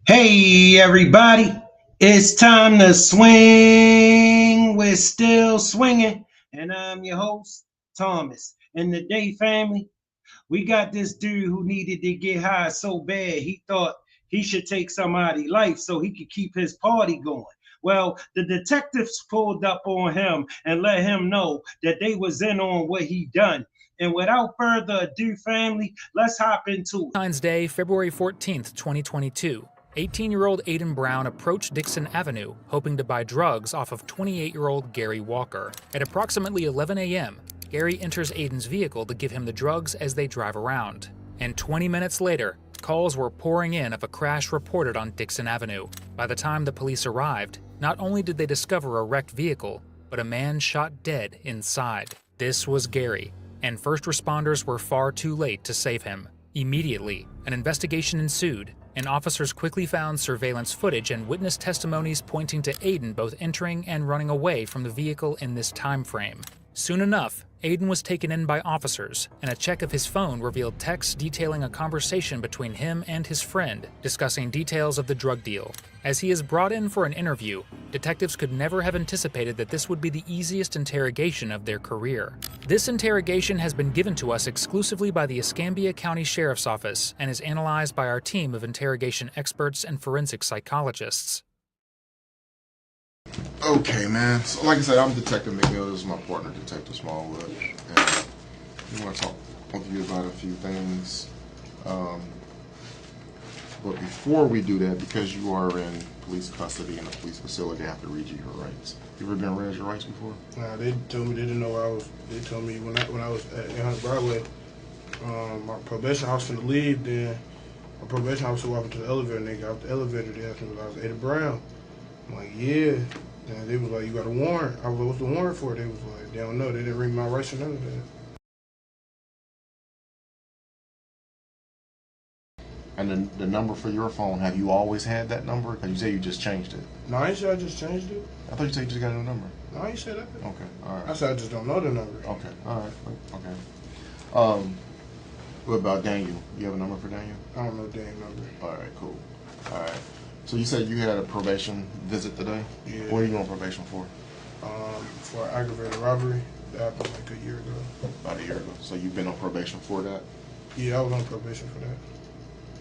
Hey everybody, it's time to swing. We're still swinging, and I'm your host, Thomas. And today, family, we got this dude who needed to get high so bad he thought he should take somebody's life so he could keep his party going. Well, the detectives pulled up on him and let him know that they was in on what he done. And without further ado, family, let's hop into it. Valentine's Day, February 14th, 2022. 18-year-old Aiden Brown approached Dixon Avenue, hoping to buy drugs off of 28-year-old Gary Walker. At approximately 11 a.m., Gary enters Aiden's vehicle to give him the drugs as they drive around. And 20 minutes later, calls were pouring in of a crash reported on Dixon Avenue. By the time the police arrived, not only did they discover a wrecked vehicle, but a man shot dead inside. This was Gary, and first responders were far too late to save him. Immediately, an investigation ensued, and officers quickly found surveillance footage and witness testimonies pointing to Aiden both entering and running away from the vehicle in this time frame. Soon enough, Aiden was taken in by officers, and a check of his phone revealed texts detailing a conversation between him and his friend, discussing details of the drug deal. As he is brought in for an interview, detectives could never have anticipated that this would be the easiest interrogation of their career. This interrogation has been given to us exclusively by the Escambia County Sheriff's Office and is analyzed by our team of interrogation experts and forensic psychologists. Okay, man. So, like I said, I'm Detective McNeil. This is my partner, Detective Smallwood. And we want to talk with you about a few things. But before we do that, because you are in police custody in a police facility, I have to read you your rights. You ever been read your rights before? Nah, they told me they didn't know where I was. They told me when I was at 800 Broadway, my probation officer finna leave. Then my probation officer walked into the elevator, and they got out the elevator. They asked me if I was Aiden Brown. I'm like, yeah. And they was like, you got a warrant? I was like, what's the warrant for? They was like, they don't know. They didn't read my rights or none of that. And the number for your phone, have you always had that number? Because you say you just changed it. No, I ain't said I just changed it. I thought you said you just got a new number. No, I ain't said that. Okay, all right. I said I just don't know the number. Okay, all right, okay. What about Daniel? You have a number for Daniel? I don't know the damn number. All right, cool. All right. So you said you had a probation visit today? Yeah. What are you on probation for? For aggravated robbery. That happened like a year ago. About a year ago. So you've been on probation for that? Yeah, I was on probation for that.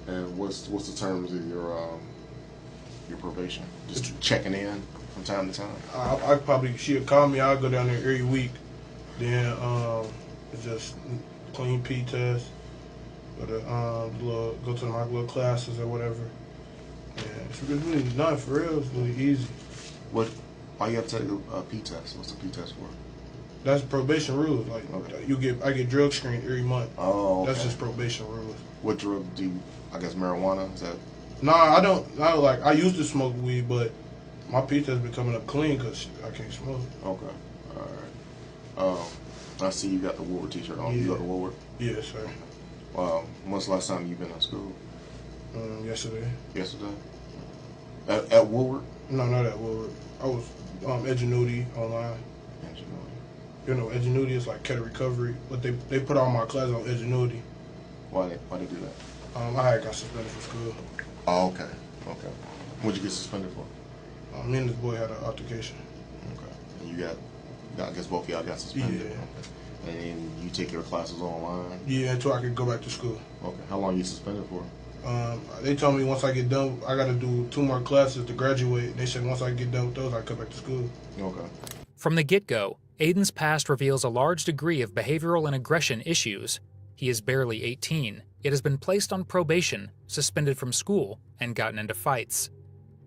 And what's the terms of your probation? Just checking in from time to time? I probably, she'll call me, I'll go down there every week. Then it's just clean P test, go to my little classes or whatever. Yeah, it's really not for real, it's really easy. Why you have to take a P test? What's the P test for? That's probation rules. Like okay. I get drug screened every month. Oh, okay. That's just probation rules. What drug do you, I guess marijuana, is that? Nah, I don't, I used to smoke weed, but my P test been coming up clean because I can't smoke. Okay, all right. I see you got the Woodward t-shirt on. Yeah. You go to Woodward? Yes, sir. When's the last time you've been in school? Yesterday. Yesterday? At Woolworth? No, not at Woodward. I was Edgenuity online. You know, Edgenuity is like Ketter Recovery, but they put all my classes on Edgenuity. Why they do that? I had got suspended from school. Oh, okay. Okay. What'd you get suspended for? Me and this boy had an altercation. Okay. And you got, I guess both of y'all got suspended. Yeah. Okay. And then you take your classes online? Yeah, until I could go back to school. Okay. How long you suspended for? They told me once I get done, I got to do 2 more classes to graduate. They said once I get done with those, I come back to school. Okay. From the get-go, Aiden's past reveals a large degree of behavioral and aggression issues. He is barely 18, yet has been placed on probation, suspended from school, and gotten into fights.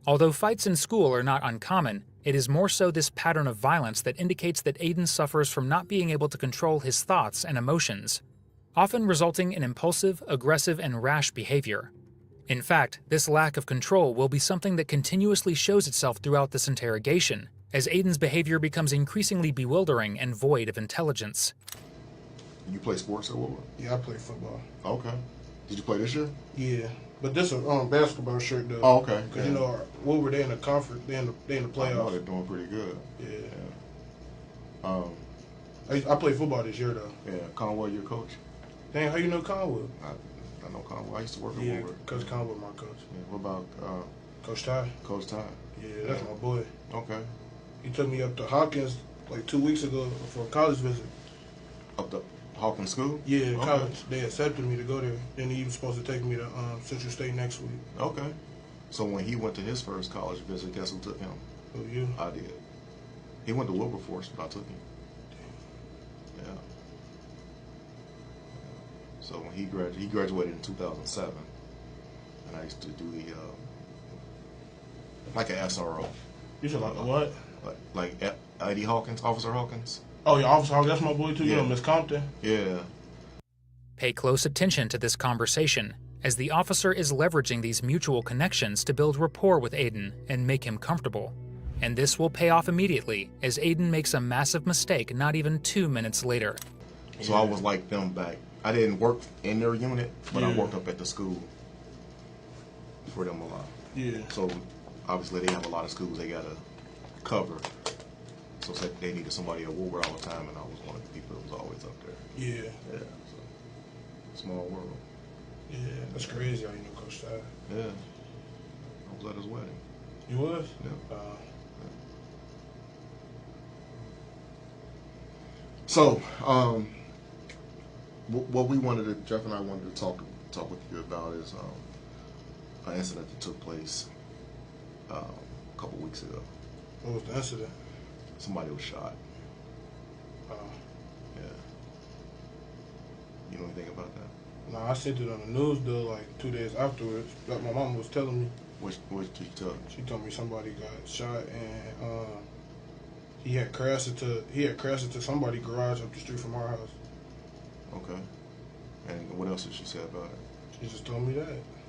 Although fights in school are not uncommon, it is more so this pattern of violence that indicates that Aiden suffers from not being able to control his thoughts and emotions, often resulting in impulsive, aggressive, and rash behavior. In fact, this lack of control will be something that continuously shows itself throughout this interrogation, as Aiden's behavior becomes increasingly bewildering and void of intelligence. You play sports at Woolworth? Yeah, I play football. Okay. Did you play this year? Yeah, but this is a basketball shirt though. Oh, okay. Because you know, Woodward, they in the conference, they in the I know playoffs. they're doing pretty good. Yeah. Yeah. I play football this year though. Yeah. Conway, your coach? Dang, how you know Conwood? I know Conway. I used to work at Yeah, Woolworth. Coach Conwood, my coach. Yeah. What about Coach Ty. Coach Ty? Yeah, that's my boy. Okay. He took me up to Hawkins like 2 weeks ago for a college visit. Up to Hawkins School? Yeah, Okay. college. They accepted me to go there. Then he was supposed to take me to Central State next week. Okay. So when he went to his first college visit, guess who took him? Who you? I did. He went to Wilberforce, but I took him. Yeah. So when he graduated in 2007, and I used to do the like an SRO, You said like what? like Eddie Hawkins, Officer Hawkins. Oh, yeah, Officer Hawkins, that's my boy too. You Yeah. know, Miss Compton. Yeah. Pay close attention to this conversation, as the officer is leveraging these mutual connections to build rapport with Aiden and make him comfortable. And this will pay off immediately, as Aiden makes a massive mistake not even 2 minutes later. So I was like them back. I didn't work in their unit, but I Yeah. worked up at the school for them a lot. Yeah. So obviously they have a lot of schools they gotta cover. So they needed somebody at Woolworth all the time, and I was one of the people that was always up there. Yeah. Yeah. So small world. Yeah. That's crazy how you know Coach Ty. Yeah. I was at his wedding. You was? Yeah. So, what we wanted to, Jeff and I wanted to talk with you about is an incident that took place a couple weeks ago. What was the incident? Somebody was shot. Yeah. You know anything about that? Nah, I seen it on the news though, like 2 days afterwards. Like my mom was telling me. What did you tell? She told me somebody got shot and he had crashed into somebody's garage up the street from our house. Okay. And what else did she say about it? She just told me that.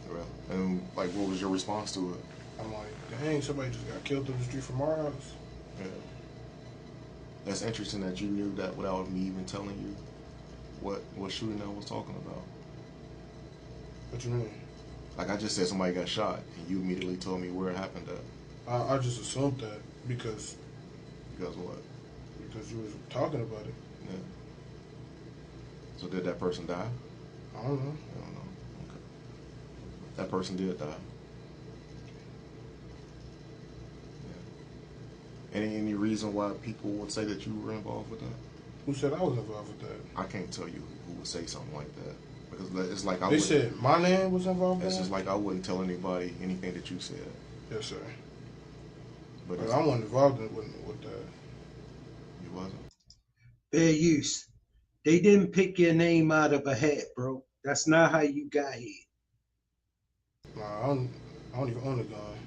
Really? And like, what was your response to it? I'm like, dang, somebody just got killed up the street from our house. Yeah. That's interesting that you knew that without me even telling you what shooting I was talking about. What you mean? Like I just said somebody got shot, and you immediately told me where it happened at. I just assumed that because what? Because you was talking about it. Yeah. So did that person die? I don't know. I don't know. Okay. That person did die. Yeah. Any reason why people would say that you were involved with that? Who said I was involved with that? I can't tell you who would say something like that, because it's like I They wouldn't. said my name was involved in It's that? just like I wouldn't tell anybody anything that you said. Yes, sir. But I wasn't involved with that. You wasn't. Fair use. They didn't pick your name out of a hat, bro. That's not how you got here. Nah, I don't even own a gun.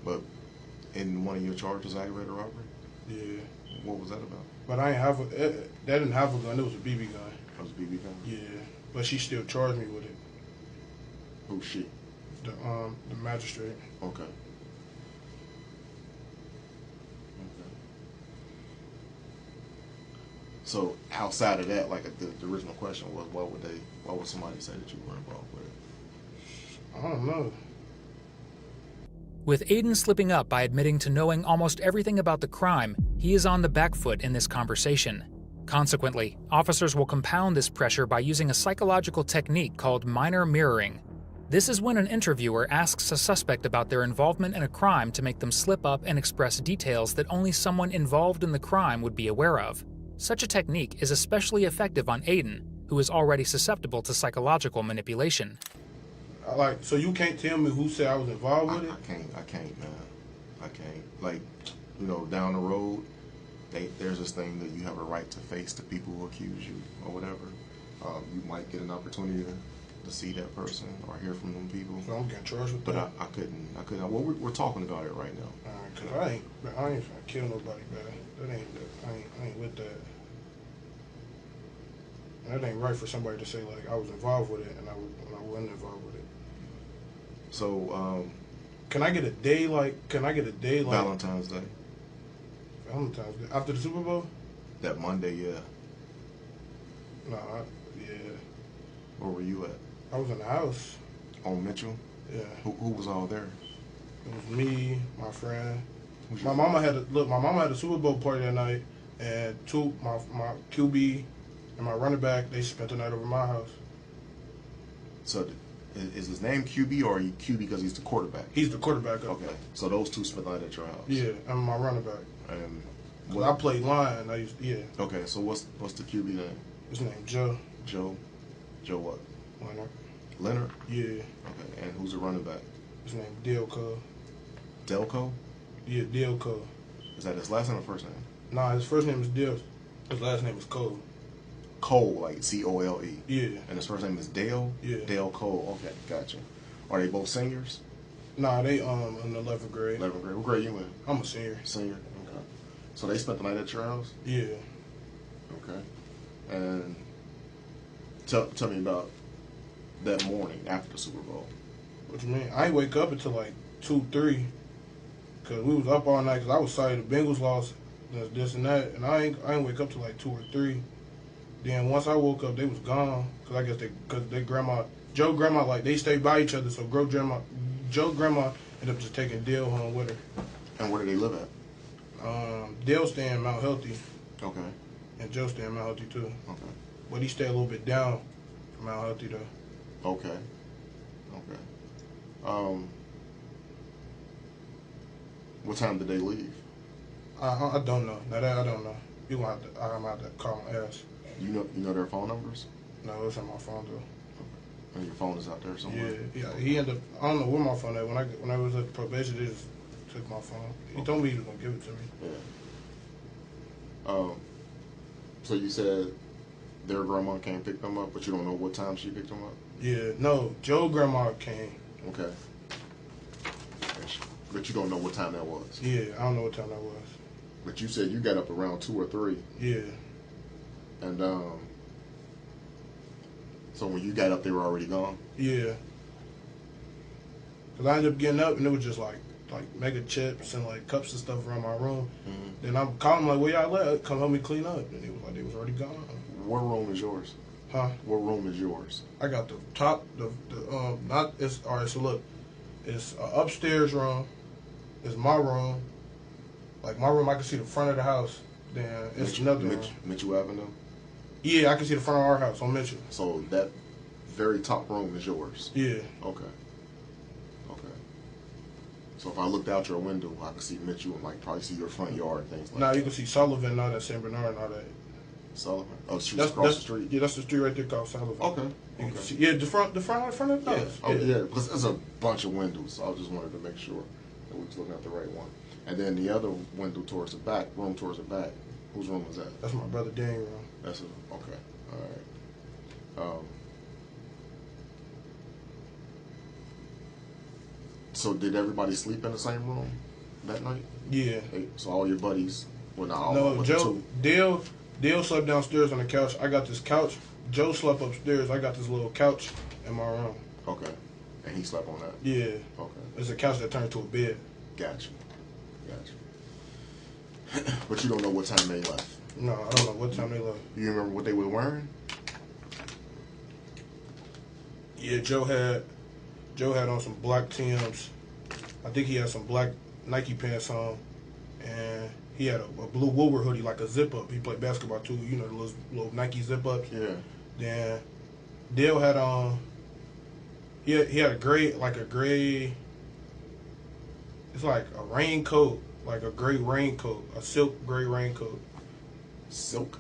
But in one of your charges, aggravated robbery, Yeah. what was that about? But I ain't have a. They didn't have a gun. It was a BB gun. That was a BB gun. Yeah. But she still charged me with it. Who's she? The magistrate. Okay. Okay. So outside of that, like the original question was, why would somebody say that you were involved with it? I don't know. With Aiden slipping up by admitting to knowing almost everything about the crime, he is on the back foot in this conversation. Consequently, officers will compound this pressure by using a psychological technique called minor mirroring. This is when an interviewer asks a suspect about their involvement in a crime to make them slip up and express details that only someone involved in the crime would be aware of. Such a technique is especially effective on Aiden, who is already susceptible to psychological manipulation. So you can't tell me who said I was involved with it? I can't, man. I can't. Like, down the road, there's this thing that you have a right to face the people who accuse you or whatever. You might get an opportunity to see that person or hear from them people. So I'm getting charged with but that? I couldn't. Well, we're talking about it right now. Cause I ain't trying to kill nobody, man. I ain't with that. And that ain't right for somebody to say like I was involved with it and I wasn't involved with it. So, can I get a day like Valentine's Day? Valentine's Day after the Super Bowl? That Monday, yeah. Yeah. Where were you at? I was in the house. On Mitchell? Yeah. Who was all there? It was me, my friend. My mama had a Super Bowl party that night, and my QB and my running back, they spent the night over my house. So, is his name QB or he QB because he's the quarterback? He's the quarterback. Okay. So those two spent the night at your house. Yeah, and my running back. And I played line. Okay. So what's the QB name? His name Joe. Joe what? Leonard. Yeah. Okay. And who's the running back? His name Delco. Delco? Yeah, Delco. Is that his last name or first name? Nah, his first name is Del. His last name is Cole. Cole, like Cole. Yeah. And his first name is Dale? Yeah. Dale Cole. Okay, gotcha. Are they both seniors? Nah, they in the 11th grade. 11th grade. What grade you in? I'm a senior. Senior. Okay. So they spent the night at your house? Yeah. Okay. And tell me about that morning after the Super Bowl. What you mean? I ain't wake up until like 2, 3, cause we was up all night. Cause I was sorry the Bengals lost, this and that, and I ain't wake up till like 2 or 3. Then once I woke up, they was gone. Cause I guess Joe grandma, like they stayed by each other. So Joe grandma ended up just taking Dale home with her. And where do they live at? Dale stay in Mount Healthy. Okay. And Joe stay in Mount Healthy too. Okay. But he stay a little bit down from Mount Healthy though. Okay. What time did they leave? I don't know. Now that I don't know. I'm gonna have to call my ass. You know their phone numbers? No, it's on my phone though. And your phone is out there somewhere? Yeah. He ended up, I don't know where my phone at. When I was at probation, they just took my phone. He told me he was gonna give it to me. Yeah. So you said their grandma came pick them up, but you don't know what time she picked them up? Yeah, no, Joe grandma came. Okay. But you don't know what time that was? Yeah, I don't know what time that was. But you said you got up around 2 or 3. Yeah. And so when you got up, they were already gone? Yeah. Cause I ended up getting up and it was just like mega chips and like cups and stuff around my room. Mm-hmm. Then I'm calling like, where y'all at? Come help me clean up. And it was like they was already gone. What room is yours? Huh? What room is yours? I got the top, all right, so look, it's an upstairs room, it's my room. Like my room, I can see the front of the house. Then it's another room. Mitchell Avenue? Yeah, I can see the front of our house on Mitchell. So that very top room is yours? Yeah. Okay. So if I looked out your window, I could see Mitchell and like probably see your front yard and things like that. Now you can see Sullivan and all that, St. Bernard and all that. Sullivan? Oh, that's across the street? Yeah, that's the street right there called Sullivan. Okay. You can see, yeah, the front of the house. Yeah. Oh, yeah, because there's a bunch of windows, so I just wanted to make sure that we was looking at the right one. And then the other window towards the back, room towards the back, whose room was that? That's my brother Daniel room. That's it. Okay. All right. So did everybody sleep in the same room that night? Yeah. So all your buddies, well, not all. No, Joe, Dale slept downstairs on the couch. I got this couch. Joe slept upstairs. I got this little couch in my room. Okay. And he slept on that? Yeah. Okay. It's a couch that turned to a bed. Gotcha. But you don't know what time they left? No, I don't know what time they left. You remember what they were wearing? Yeah, Joe had on some black Timbs. I think he had some black Nike pants on, and he had a blue Woolworth hoodie, like a zip up. He played basketball too, you know, the little Nike zip ups. Yeah. Then Dale had on. He had a gray. It's like a raincoat, like a gray raincoat, a silk gray raincoat. Silk.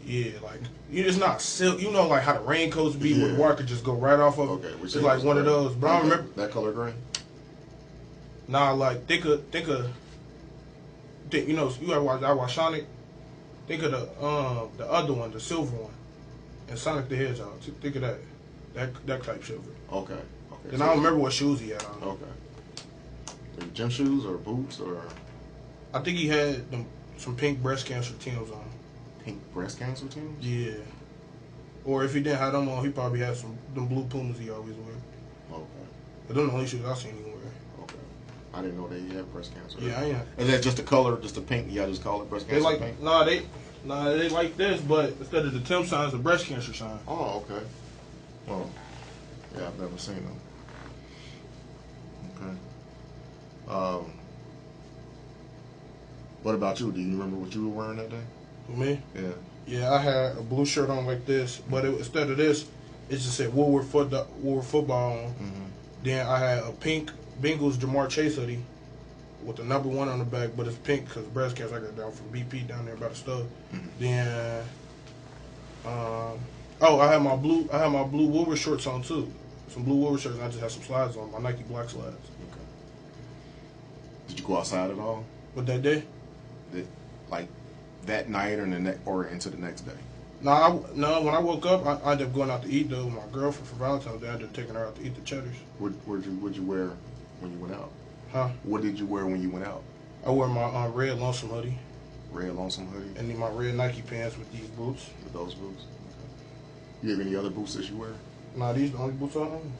Yeah, like it's not silk. You know, like how the raincoats be, where Yeah. the water could just go right off of. Okay. It's like one of those. But I don't remember. That color gray. Nah, like think you know, I watch Sonic. Think of the other one, the silver one, and Sonic the Hedgehog. Think of that type silver. Okay. Okay. And I don't remember what shoes he had on. Okay. They were gym shoes or boots or I think he had some pink breast cancer Timbs on. pink breast cancer teams? Yeah. Or if he didn't have them on, he probably had them blue Pumas he always wear. Okay. But them the only shoes I seen him wear. Okay. I didn't know they had breast cancer. Yeah, I am. Is that just the color, just the pink? Y'all just call it breast cancer They like pink? they like this, but instead of the Tim signs, the breast cancer sign. Oh, okay. Well, yeah, I've never seen them. Okay. What about you? Do you remember what you were wearing that day? For me? Yeah. Yeah, I had a blue shirt on like this, but instead of this, it just said Woolworth football on. Mm-hmm. Then I had a pink Bengals Jamar Chase hoodie with the number 1 on the back, but it's pink because breast cancer. I got down from BP down there by the stove. Mm-hmm. Then, I had my blue Woolworth shorts on too. Some blue Woolworth shirts. And I just had some slides on, my Nike black slides. Okay. Did you go outside at all? What that day? Like that night or into the next day? No, when I woke up, I ended up going out to eat though with my girlfriend for Valentine's Day. I ended up taking her out to eat the Cheddars. What'd you wear when you went out? Huh? What did you wear when you went out? I wore my red Lonesome hoodie Red Lonesome hoodie and then my red Nike pants with these boots. with those boots. Okay. You have any other boots that you wear? Nah, these the only boots I own.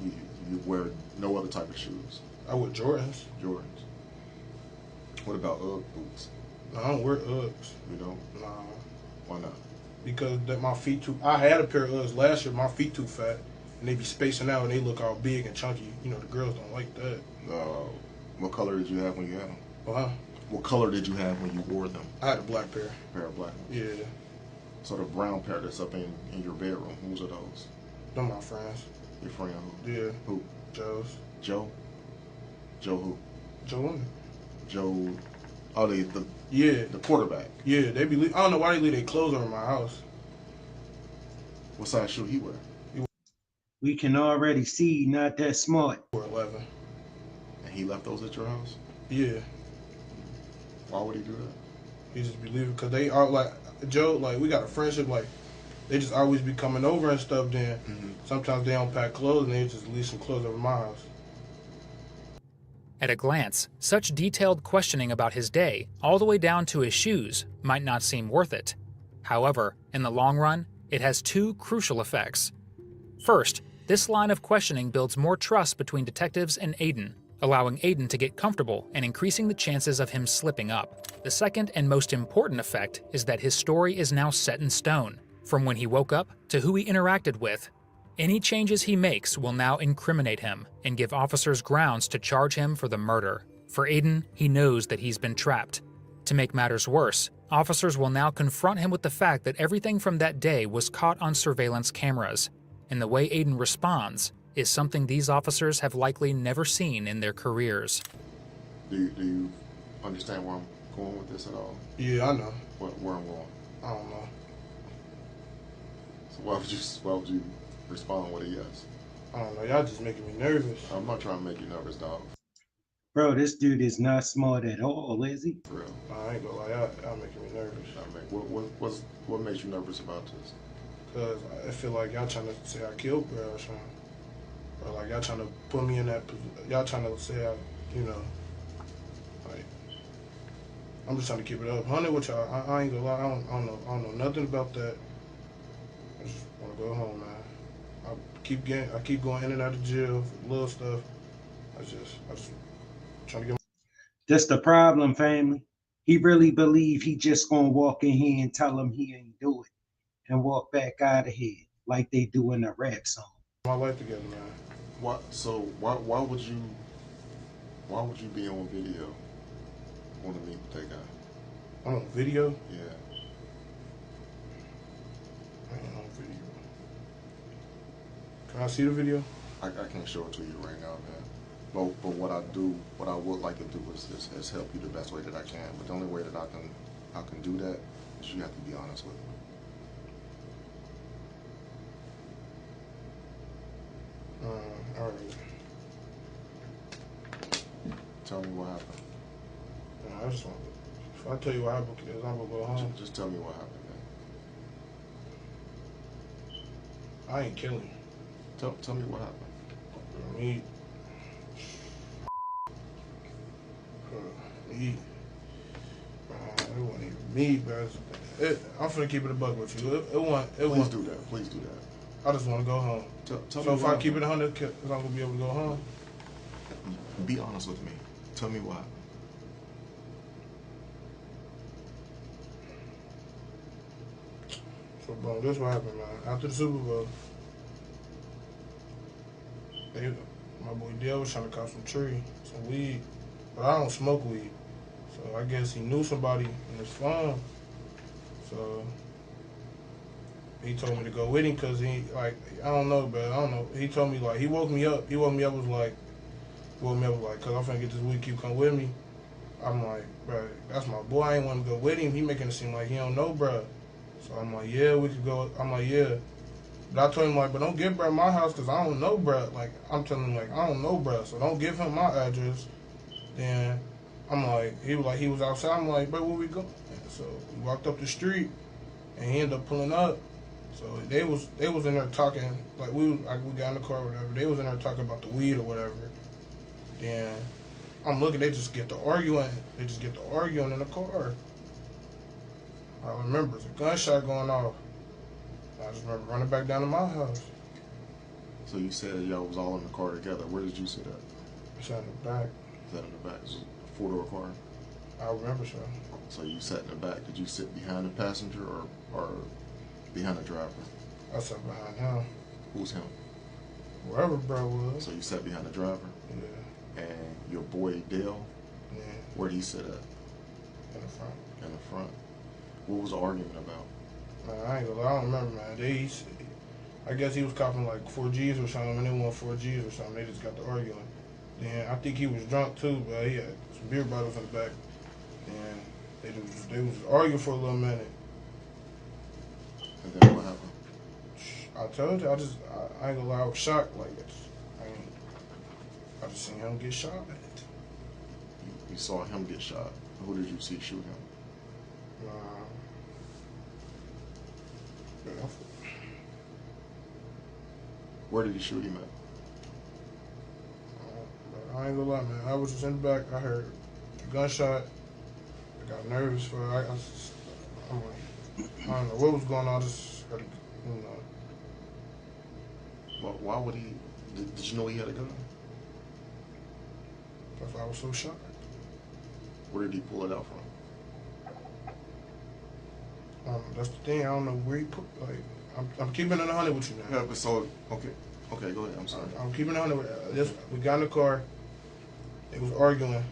You wear no other type of shoes. I wear Jordans. Jordans. What about UGG boots? No, I don't wear Uggs. You don't? Nah, Why not? because my feet too. I had a pair of Uggs last year. My feet too fat, and they be spacing out, and they look all big and chunky. You know, the girls don't like that. What color did you have when you had them? Huh? What color did you have when you wore them? I had a black pair. A pair of black ones. Yeah, So the brown pair that's up in your bedroom, whose are those? them my friends. Your friend who? Yeah, Who? Joe's. Joe? Joe who? Joe London. Joe, oh, the Yeah, quarterback. yeah. They be. I don't know why they leave their clothes over my house. What size shoe he wear? We can already see not that smart. For 11. And he left those at your house? Yeah, Why would he do that? he just be leaving because they are like Joe. Like we got a friendship. Like they just always be coming over and stuff. Then sometimes they don't pack clothes and they just leave some clothes over my house. At a glance, such detailed questioning about his day, all the way down to his shoes, might not seem worth it. However, in the long run, it has 2 crucial effects. First, this line of questioning builds more trust between detectives and Aiden, allowing Aiden to get comfortable and increasing the chances of him slipping up. The second and most important effect is that his story is now set in stone, from when he woke up to who he interacted with. Any changes he makes will now incriminate him and give officers grounds to charge him for the murder. For Aiden, he knows that he's been trapped. To make matters worse, officers will now confront him with the fact that everything from that day was caught on surveillance cameras, and the way Aiden responds is something these officers have likely never seen in their careers. Do you understand where I'm going with this at all? Yeah, I know. Where I'm going? I don't know. So why would you respond with a yes? I don't know. Y'all just making me nervous. I'm not trying to make you nervous, dog. Bro, this dude is not smart at all, is he? For real. I ain't gonna lie. Y'all making me nervous. What makes you nervous about this? Cause I feel like y'all trying to say I killed girl or something, or like y'all trying to put me in that. Y'all trying to say I, like I'm just trying to keep it up. 100 with y'all. I ain't gonna lie. I don't know nothing about that. I just want to go home, man. I keep going in and out of jail for little stuff. I just trying to get. That's the problem, family. He really believe he just gonna walk in here and tell him he ain't do it and walk back out of here like they do in a rap song. My life together, man. Why would you be on video want to meet with that guy? On video? Yeah. I ain't on video. Can I see the video? I can't show it to you right now, man. But what I would like to do is help you the best way that I can. But the only way that I can do that is you have to be honest with me. All right. Tell me what happened. I just want. If I tell you what happened, kids, I'm gonna go home. Just tell me what happened, man. I ain't killing you. Tell me what happened. Me. It wasn't even me, bro. I'm finna keep it a buck with you. Please do that. Please do that. I just want to go home. Tell So me if what I keep it happened. 100, I'm gonna be able to go home. Be honest with me. Tell me what happened. So, bro, this what happened, man. After the Super Bowl, my boy Dale was trying to cop some weed, but I don't smoke weed. So I guess he knew somebody in his phone. So he told me to go with him because I don't know, but I don't know. He told me, he woke me up. Cause I'm finna get this weed, you come with me. I'm like, bro, that's my boy. I ain't want to go with him. He making it seem like he don't know, bro. So I'm like, yeah, we could go. I'm like, yeah. But I told him, but don't give bro my house because I don't know, bro. I'm telling him, I don't know, bro. So don't give him my address. Then I'm like, he was outside. I'm like, bro, where we going? So we walked up the street, and he ended up pulling up. So they was in there talking, we got in the car or whatever. They was in there talking about the weed or whatever. Then I'm looking, they just get to arguing. They just get to arguing in the car. I remember there's a gunshot going off. I just remember running back down to my house. So you said y'all was all in the car together. Where did you sit at? I sat in the back. Sat in the back. It was a 4-door car. I remember so. So you sat in the back. Did you sit behind the passenger or behind the driver? I sat behind him. Who's him? Wherever bro was. So you sat behind the driver? Yeah. And your boy Dale? Yeah. Where'd he sit at? In the front. In the front. What was the argument about? Man, I ain't gonna lie, I don't remember, man. I guess he was copping 4Gs or something, and they want 4Gs or something. They just got to arguing. Then I think he was drunk too, but he had some beer bottles in the back. And they was arguing for a little minute. And then what happened? I told you, I ain't gonna lie, I was shocked. I just seen him get shot at. You saw him get shot. Who did you see shoot him? Where did he shoot him at? I ain't gonna lie, man. I was just in the back. I heard a gunshot. I got nervous for I'm like, I don't know what was going on. I just heard, Why would he? Did you know he had a gun? That's why I was so shocked. Where did he pull it out from? That's the thing. I don't know where he put. I'm keeping it 100 with you now. Yeah, but so okay, go ahead. I'm sorry. I'm keeping it 100. We got in the car. They was arguing.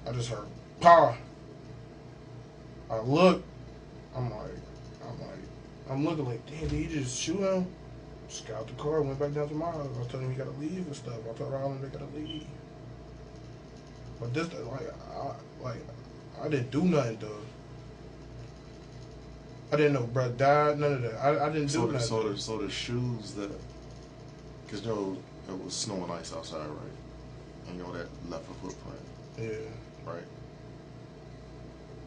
I just heard pow. I look. I'm looking like, damn, did he just shoot him? Just got out the car, went back down to my house. I told him he gotta leave and stuff. I told Rylan they gotta leave. But this, I didn't do nothing though. I didn't know bro died, none of that. I didn't do nothing. So the shoes that, because it was snow and ice outside, right? And that left a footprint. Yeah. Right.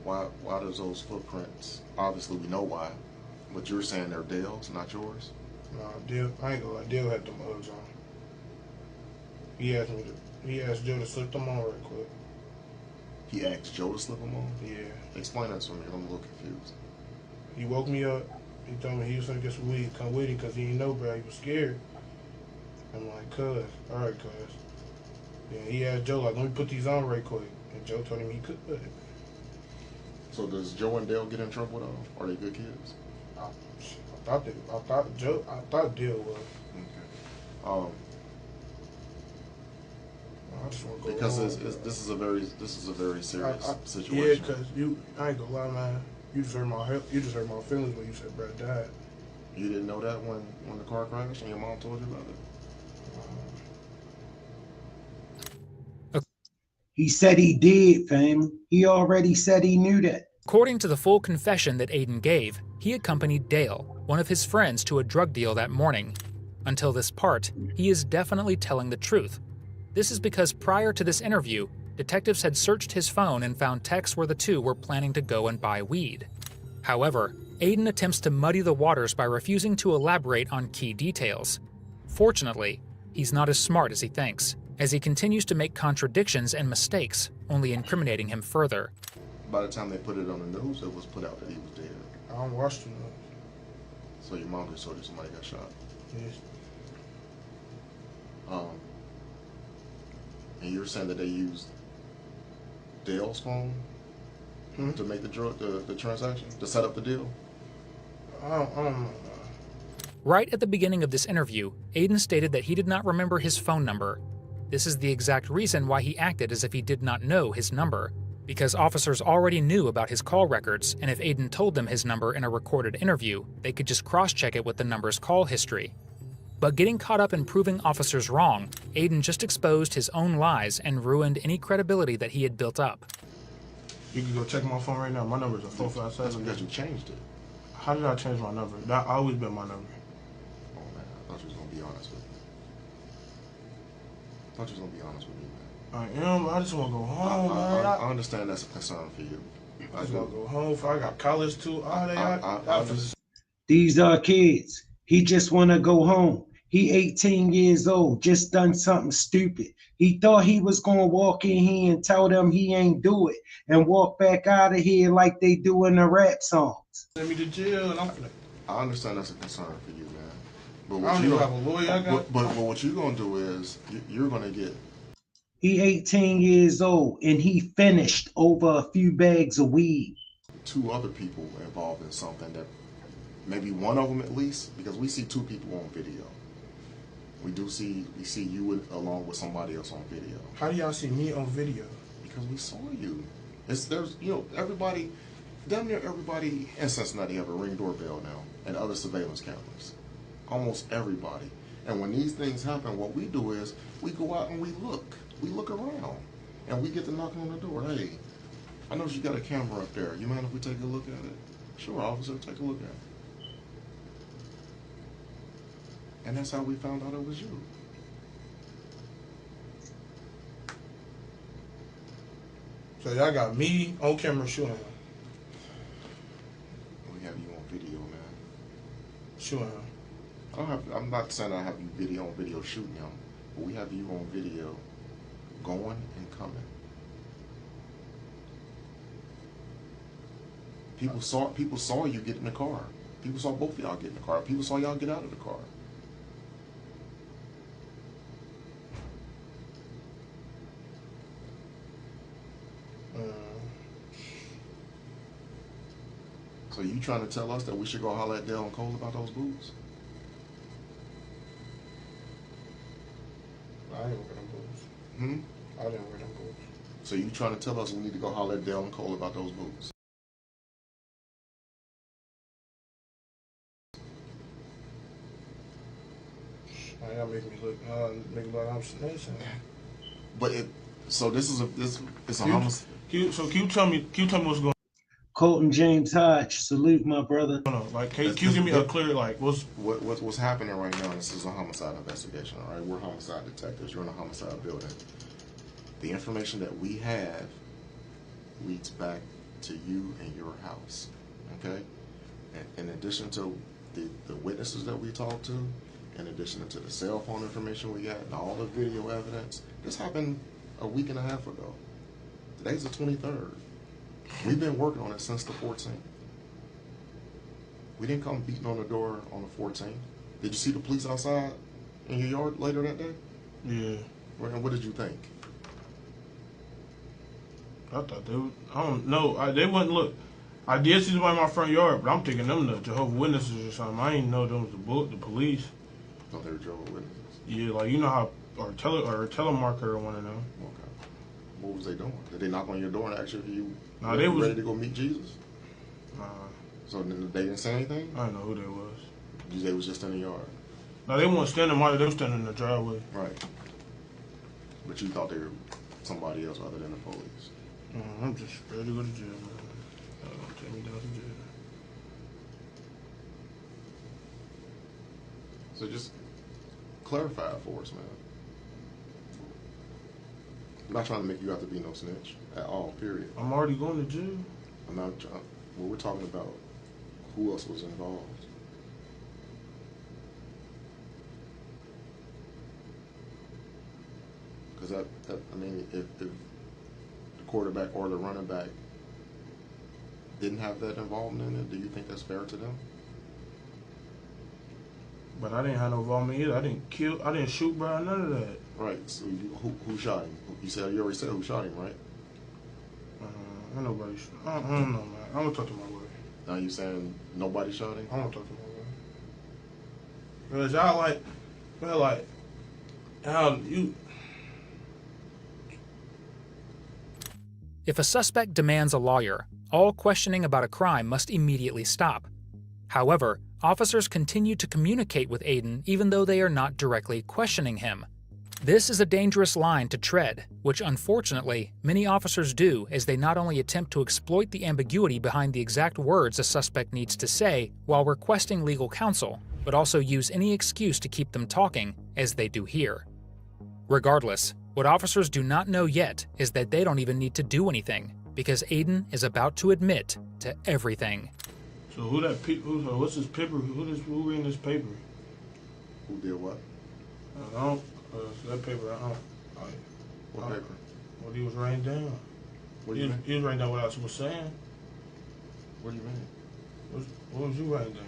Why does those footprints? Obviously, we know why, but you're saying they're Dale's, not yours. No, Dale. I ain't gonna lie. Dale had them Uggs on. He asked Joe to slip them on real quick. He asked Joe to slip them on. Yeah. Explain that to me. I'm a little confused. He woke me up. He told me he was gonna get some weed, come with him, because he didn't know, bro. He was scared. I'm like, cuz. All right, cuz. Then he asked Joe, let me put these on right quick. And Joe told him he could. So does Joe and Dale get in trouble at all? Are they good kids? I thought Dale was. Okay. I just want to go Because home. this is a very serious situation. Yeah, because I ain't gonna lie, man. You just hurt my feelings when you said Brad died. You didn't know that when the car crashed and your mom told you about it? He said he did, fam. He already said he knew that. According to the full confession that Aiden gave, he accompanied Dale, one of his friends, to a drug deal that morning. Until this part, he is definitely telling the truth. This is because prior to this interview, detectives had searched his phone and found texts where the two were planning to go and buy weed. However, Aiden attempts to muddy the waters by refusing to elaborate on key details. Fortunately, he's not as smart as he thinks, as he continues to make contradictions and mistakes, only incriminating him further. By the time they put it on the news, it was put out that he was dead. I don't watch the news. So your mom just told you somebody got shot. Yes. And you're saying that they used Dale's phone to make the transaction, to set up the deal? I don't know. Right at the beginning of this interview, Aiden stated that he did not remember his phone number. This is the exact reason why he acted as if he did not know his number, because officers already knew about his call records, and if Aiden told them his number in a recorded interview, they could just cross-check it with the number's call history. But getting caught up in proving officers wrong, Aiden just exposed his own lies and ruined any credibility that he had built up. You can go check my phone right now. My number is a That's 457. because you changed it. How did I change my number? That always been my number. Oh man, I thought you was gonna be honest with me. I am. I just want to go home, man. I understand that's a concern for you. I just want to go home. I got college too. These are kids. He just want to go home. He 18 years old, just done something stupid. He thought he was going to walk in here and tell them he ain't do it and walk back out of here like they do in the rap songs. Send me to jail and I'm finna. I understand that's a concern for you, man. But I don't even have a lawyer. But what you're gonna do is you're gonna get. He 18 years old and he finished over a few bags of weed. 2 other people involved in something that maybe one of them at least, because we see 2 people on video. We see you along with somebody else on video. How do y'all see me on video? Because we saw you. There's everybody, damn near everybody in Cincinnati have a Ring doorbell now and other surveillance cameras. Almost everybody. And when these things happen, what we do is we go out and we look. We look around and we get to knocking on the door. Hey, I noticed you got a camera up there. You mind if we take a look at it? Sure, officer, take a look at it. And that's how we found out it was you. So y'all got me on camera shooting him. We have you on video, man. Shooting him. I'm not saying I have you on video shooting him, but we have you on video going and coming. People saw you get in the car. People saw both of y'all get in the car. People saw y'all get out of the car. So you trying to tell us that we should go holler at Dale and Cole about those boots? I didn't wear them boots. I didn't wear them boots. So you trying to tell us we need to go holler at Dale and Cole about those boots? Now y'all make me look like I'm snitching. But it's a homicide. Can you tell me what's going on? Colton James Hodge, salute my brother. Like, can you give me a clear, like, what's happening right now? This is a homicide investigation, all right? We're homicide detectives. You're in a homicide building. The information that we have leads back to you and your house, okay? And in addition to the witnesses that we talked to, in addition to the cell phone information we got and all the video evidence, this happened a week and a half ago. Today's the 23rd. We've been working on it since the 14th. We didn't come beating on the door on the 14th. Did you see the police outside in your yard later that day? Yeah. And what did you think? I thought they would. I don't know. They wouldn't look. I did see somebody in my front yard, but I'm thinking them the Jehovah's Witnesses or something. I didn't know them was the police. Thought they were Jehovah's Witnesses. Yeah, like you know how or telemarketer or one of them. Okay. What was they doing? Did they knock on your door and ask you if you They were was ready to go meet Jesus? So they didn't say anything? I didn't know who they was. They was just in the yard. No, they weren't standing out. They were standing in the driveway. Right. But you thought they were somebody else other than the police. I'm just ready to go to jail, man. Take me down to jail. So just clarify it for us, man. I'm not trying to make you have to be no snitch at all, period. I'm already going to jail. I'm not trying. Well, we're talking about who else was involved. Because I mean, if the quarterback or the running back didn't have that involvement in it, do you think that's fair to them? But I didn't have no involvement either. I didn't shoot, bro. None of that. Right. So who shot him? You already said who shot him, right? Ain't nobody. I don't know, man. I'm gonna talk to my lawyer. Now you saying nobody shot him? I'm gonna talk to my lawyer. Cause y'all like, how you. If a suspect demands a lawyer, all questioning about a crime must immediately stop. However, officers continue to communicate with Aiden even though they are not directly questioning him. This is a dangerous line to tread, which unfortunately many officers do, as they not only attempt to exploit the ambiguity behind the exact words a suspect needs to say while requesting legal counsel, but also use any excuse to keep them talking, as they do here. Regardless, what officers do not know yet is that they don't even need to do anything, because Aiden is about to admit to everything. So what's this paper? Who reading this paper? Who did what? I don't. That paper. What paper? What he was writing down. What do you mean? He was writing down what I was saying. What do you mean? What was you writing down?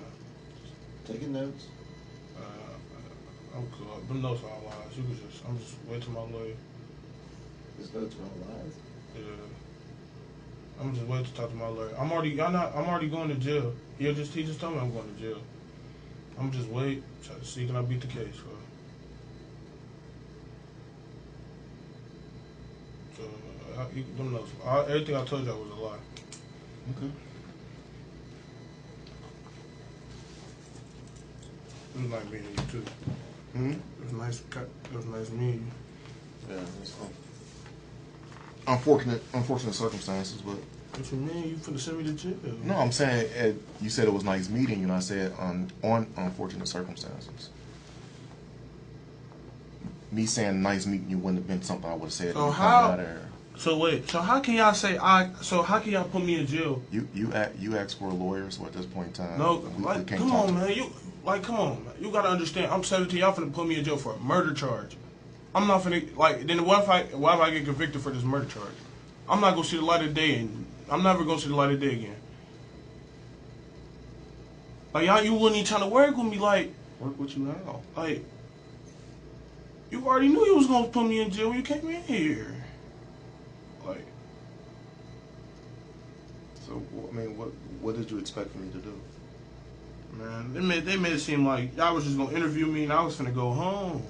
Taking notes. I'm cool. Them notes are all lies. I'm just waiting till my lawyer. His notes are all lies. Yeah. I'm just waiting to talk to my lawyer. I'm already going to jail. He just told me I'm going to jail. I'm just wait, try to see can I beat the case, bro. Them notes. Everything I told y'all was a lie. Okay. It was nice meeting you too. Hmm. It was nice meeting you. Yeah. It's unfortunate circumstances, but. What you mean? You finna send me to jail? No, I'm saying you said it was nice meeting you, and I said on unfortunate circumstances. Me saying nice meeting you wouldn't have been something I would have said. So how? So wait. So how can y'all say So how can y'all put me in jail? You asked for a lawyer, so at this point in time, No, we like can't come talk on, man. Come on, man. You gotta understand. I'm 17. Y'all finna put me in jail for a murder charge. I'm not finna Then what if I get convicted for this murder charge? I'm not gonna see the light of day, and I'm never gonna see the light of day again. Like y'all, you wouldn't even trying to work with me. Like Work with you now. Like you already knew you was gonna put me in jail when you came in here. Like. So I mean, what did you expect for me to do? Man, they made it seem like y'all was just gonna interview me and I was finna go home.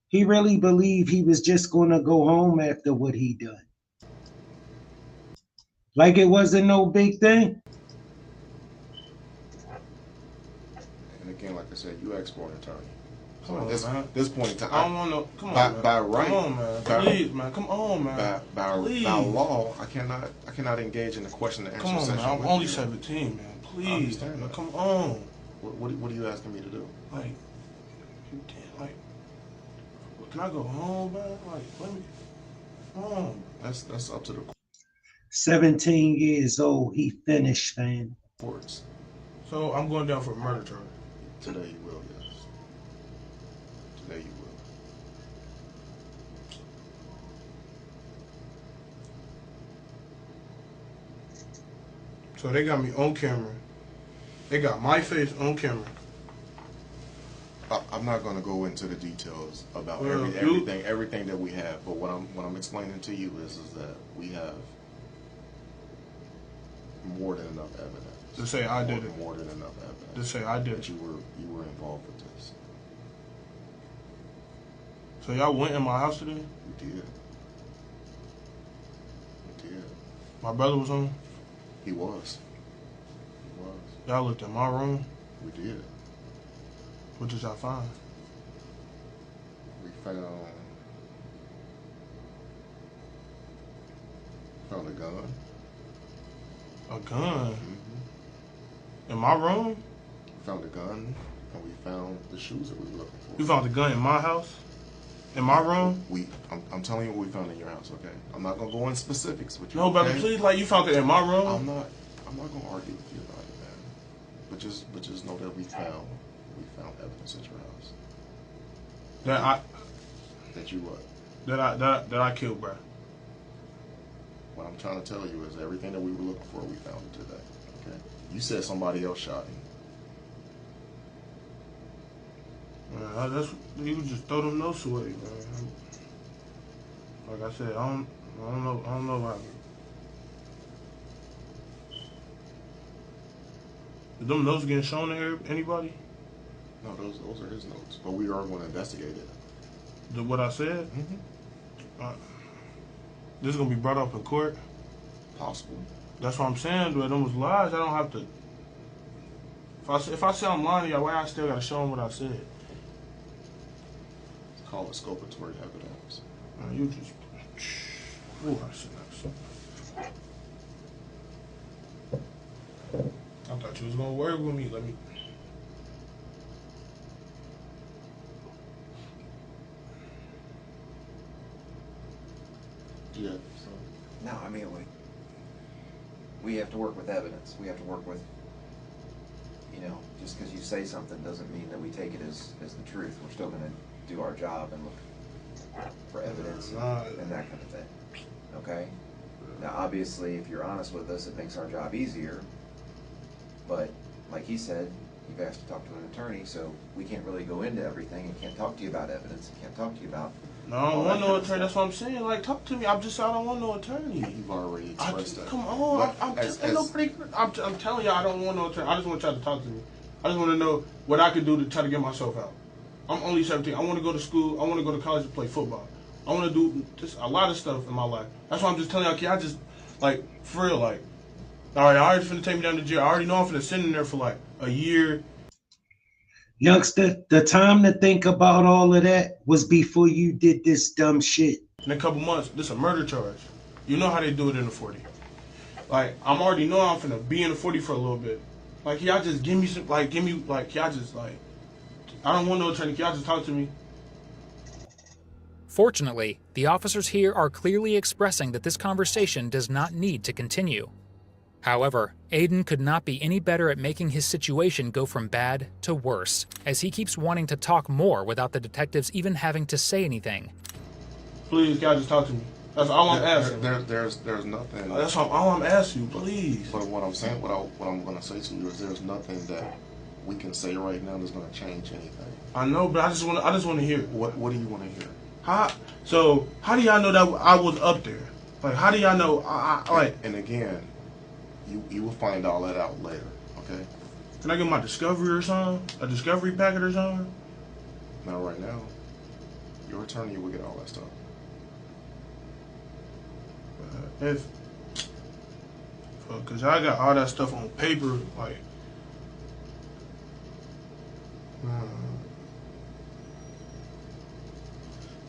He really believed he was just gonna go home after what he done. Like it wasn't no big thing. And again, like I said, you asked for an attorney. So Come on, at this point in time, I don't want no. Come on, man. by right, Come on, man. Please, man. Come on, man. by law, I cannot engage in the question and answer Come on, session. man. I'm with only you. 17, man. I Please, understand man. that. Come on. What are you asking me to do? Like, can I go home, man? Like, let me. Come on. That's up to the 17 years old, he finished, man. courts. So I'm going down for a murder charge. Today you will, yes. Today you will. So they got me on camera. They got my face on camera. I'm not going to go into the details about Well, everything that we have. But what I'm explaining to you is that we have more than enough evidence. To say I did it. More than enough evidence. To say I did that it. you were involved with this. So y'all went in my house today? We did. We did. My brother was home? He was. He was. Y'all looked in my room? We did. What did y'all find? We found a gun. A gun? Mm-hmm. In my room? We found a gun, and we found the shoes that we were looking for. You found the gun in my house? In my room? I'm telling you what we found in your house, okay? I'm not gonna go in specifics with you. No, brother, okay? please, like, you found it in my room? I'm not gonna argue with you about it, man. But just know that we found evidence at your house. That you what? That I killed, bro. What I'm trying to tell you is everything that we were looking for, we found it today. Okay? You said somebody else shot him. Man, you just throw them notes away, man. Like I said, I don't know about it. Is them notes getting shown to anybody? No, those are his notes. But we are going to investigate it. What I said? Mm-hmm. This is gonna be brought up in court. Possible. That's what I'm saying. But them was lies. I don't have to. If I say I'm lying to y'all, why I still gotta show them what I said? Call it sculpatory evidence. Man, you just. Ooh, I said that. I thought you was gonna work with me. Let me. Yeah. So. No, I mean, we have to work with evidence. We have to work with, just because you say something doesn't mean that we take it as the truth. We're still going to do our job and look for evidence and that kind of thing. Okay? Now, obviously, if you're honest with us, it makes our job easier. But, like he said, you've asked to talk to an attorney, so we can't really go into everything and can't talk to you about evidence and can't talk to you about. No, I don't want no attorney. That's what I'm saying. Like, talk to me. I don't want no attorney. You've already expressed that. Come on. I'm telling y'all, I don't want no attorney. I just want y'all to talk to me. I just want to know what I could do to try to get myself out. I'm only 17. I want to go to school. I want to go to college to play football. I want to do just a lot of stuff in my life. That's why I'm just telling y'all, I just, like, for real, like, all right, I already finna take me down to jail. I already know I'm finna sit in there for, like, a year. Youngster, the time to think about all of that was before you did this dumb shit. In a couple months, this a murder charge. You know how they do it in the 40. Like, I'm already know I'm finna be in the 40 for a little bit. Like, y'all just give me some, like, y'all just, like, I don't want no attorney. Y'all just talk to me. Fortunately, the officers here are clearly expressing that this conversation does not need to continue. However, Aiden could not be any better at making his situation go from bad to worse, as he keeps wanting to talk more without the detectives even having to say anything. Please, y'all just talk to me. That's all I'm asking. There's nothing. That's all I'm asking you, please. But what I'm saying, what I'm going to say to you is there's nothing that we can say right now that's going to change anything. I know, but I just want to hear it. What do you want to hear? How do y'all know that I was up there? Like, how do y'all know? And again, you will find all that out later. Okay. Can I get my discovery or something? A discovery packet or something? Not right now. Your attorney will get all that stuff. Cause I got all that stuff on paper, like.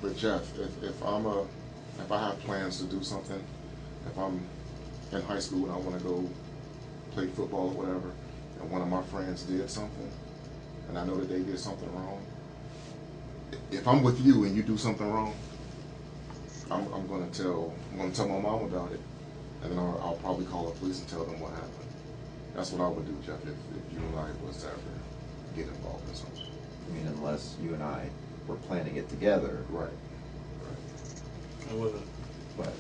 But Jeff, if I have plans to do something, if I'm in high school and I want to go play football or whatever, and one of my friends did something, and I know that they did something wrong, if I'm with you and you do something wrong, I'm gonna tell my mom about it, and then I'll probably call the police and tell them what happened. That's what I would do, Jeff, if you and I was to ever get involved in something. I mean, unless you and I were planning it together. Right. I wasn't. But,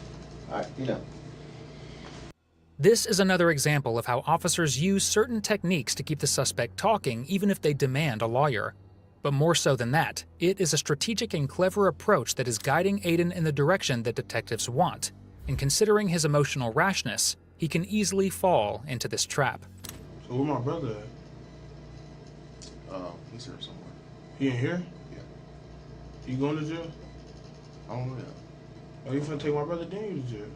This is another example of how officers use certain techniques to keep the suspect talking even if they demand a lawyer. But more so than that, it is a strategic and clever approach that is guiding Aiden in the direction that detectives want. And considering his emotional rashness, he can easily fall into this trap. So where my brother at? He's here somewhere. He in here? Yeah. You going to jail? I don't know yet. Are you finna take my brother Daniel to jail?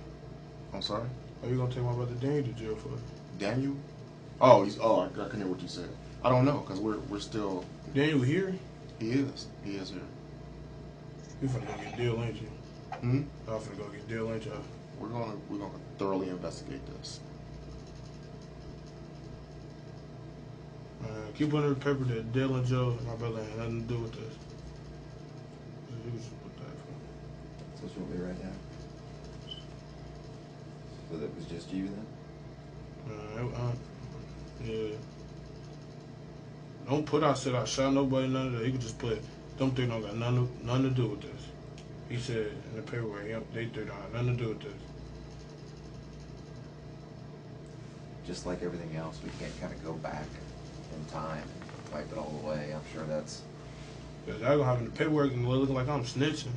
I'm sorry? Are you gonna take my brother Daniel to jail for it? Daniel? I can hear what you said. I don't know, because we're still... Daniel here? He is here. You finna go get Dill, ain't you? Hmm? Y'all finna go get Dill, ain't y'all? We're gonna thoroughly investigate this. Keep under the paper that Dill and Joe and my brother had nothing to do with this. You just put that So what you want me to write down? So that was just you then? yeah. Don't put I said I shot nobody, none of that. You could just put them three don't got nothing to do with this. He said in the paperwork, they three don't have nothing to do with this. Just like everything else, we can't kind of go back in time and wipe it all away. I'm sure that's... Because y'all gonna have in the paperwork and looking like I'm snitching.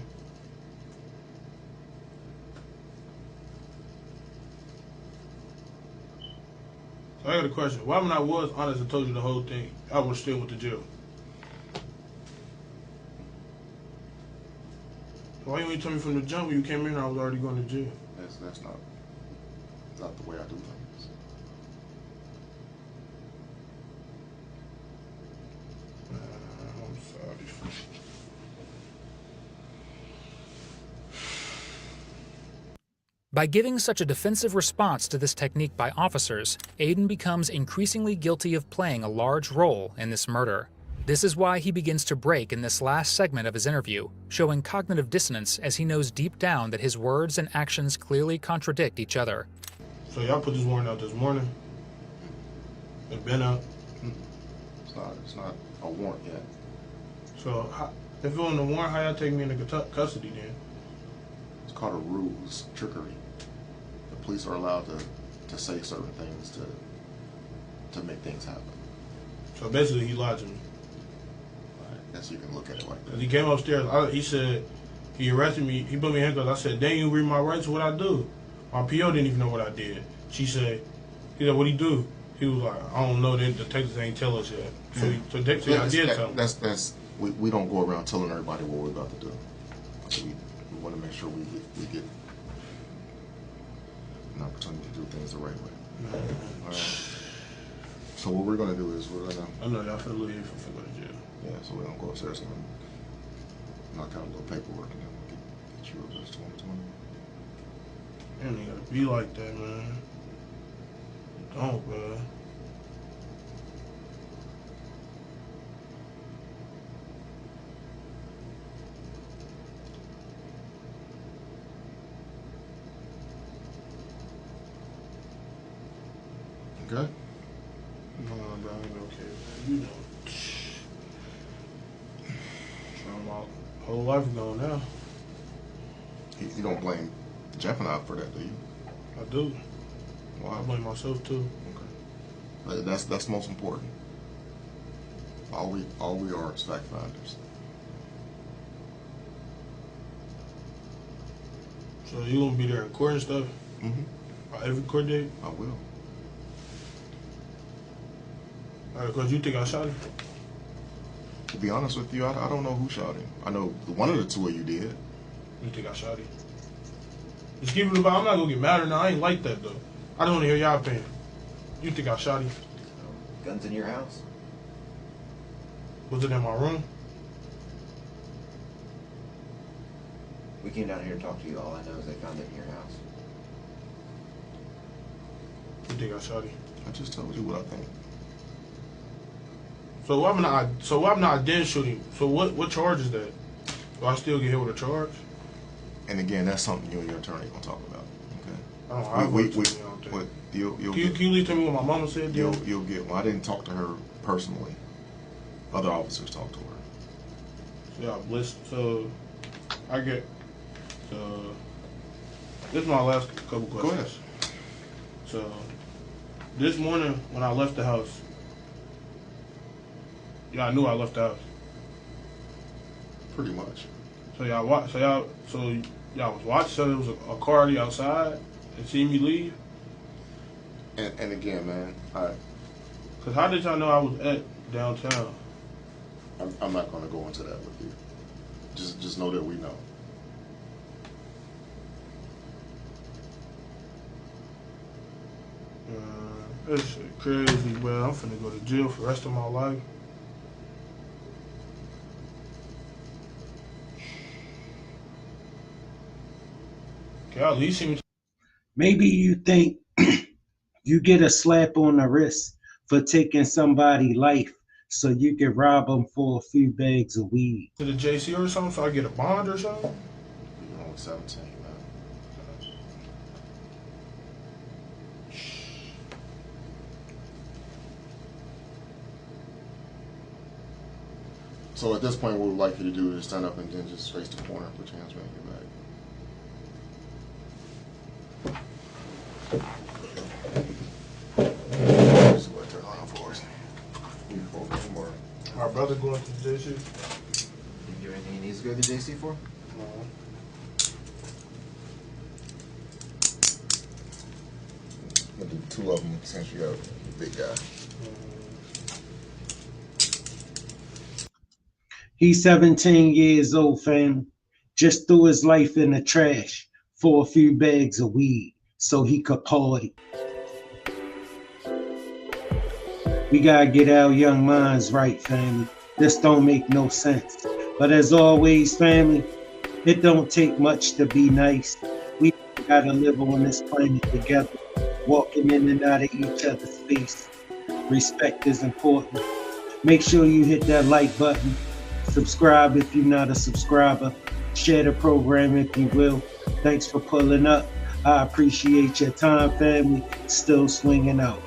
So I got a question. Why when I was honest and told you the whole thing, I would still went to jail? Why you ain't tell me from the jump when you came in I was already going to jail? That's not the way I do things. I'm sorry. By giving such a defensive response to this technique by officers, Aiden becomes increasingly guilty of playing a large role in this murder. This is why he begins to break in this last segment of his interview, showing cognitive dissonance as he knows deep down that his words and actions clearly contradict each other. So y'all put this warrant out this morning? It's been out? It's not a warrant yet. So if it was a warrant, how y'all take me into custody then? It's called a ruse, trickery. The police are allowed to say certain things to make things happen. So basically he lied to me. I guess you can look at it like that. Cause he came upstairs, he said, he arrested me, he put me in handcuffs. I said, "Dang, you read my rights, what I do?" My PO didn't even know what I did. He said, "What'd he do?" He was like, "I don't know, the detectives ain't tell us yet." So, I did tell him. We don't go around telling everybody what we're about to do. So we want to make sure we get an opportunity to do things the right way. All right. So what we're gonna do is I know y'all finna leave if I go to jail. Yeah, so we're gonna go upstairs and knock out a little paperwork and then we'll get you over this 2020. It ain't gotta be like that, man. Don't, bro. Okay? No, bro, I ain't okay, man. You know. My whole life gone now. You don't blame Jeppenau for that, do you? I do. Why? I blame myself too. Okay. That's most important. All we are is fact finders. So you gonna be there in court and stuff? Mm-hmm. Every court date? I will. Cause you think I shot him? To be honest with you, I don't know who shot him. I know one of the two of you did. You think I shot him? Just keep it about. I'm not gonna get mad or not. I ain't like that though. I don't want to hear y'all opinion. You think I shot him? Guns in your house? Was it in my room? We came down here to talk to you. All I know is they found it in your house. You think I shot him? I just told you what I think. So what happened I didn't shoot him? So what charge is that? Do I still get hit with a charge? And again, that's something you and your attorney gonna talk about. Okay. I don't know. You'll Can you leave tell me what my mama said? You'll get. Well, I didn't talk to her personally. Other officers talked to her. Yeah, bliss. So I get. So this is my last couple questions. Go ahead. So this morning when I left the house, yeah, I knew I left the house. Pretty much. So y'all watch. So y'all was watching. So there was a car already outside and seen me leave. And again, man, Cause how did y'all know I was at downtown? I'm not going to go into that with you. Just know that we know. This shit crazy, man. I'm finna go to jail for the rest of my life. Okay, at least see me. Maybe you think you get a slap on the wrist for taking somebody's life so you can rob them for a few bags of weed. To the JC or something, so I get a bond or something. You're only 17, man. So at this point, what we'd like you to do is stand up and then just face the corner and put your hands behind your back. This is what they're on for us. My brother going to the JC. You do anything he needs to go to the JC for? No. I'm gonna do 2 of them since you got a big guy. He's 17 years old, family. Just threw his life in the trash for a few bags of weed so he could party. We gotta get our young minds right, family. This don't make no sense. But as always, family, it don't take much to be nice. We gotta live on this planet together, walking in and out of each other's space. Respect is important. Make sure you hit that like button. Subscribe if you're not a subscriber. Share the program if you will. Thanks for pulling up. I appreciate your time, family. Still swinging out.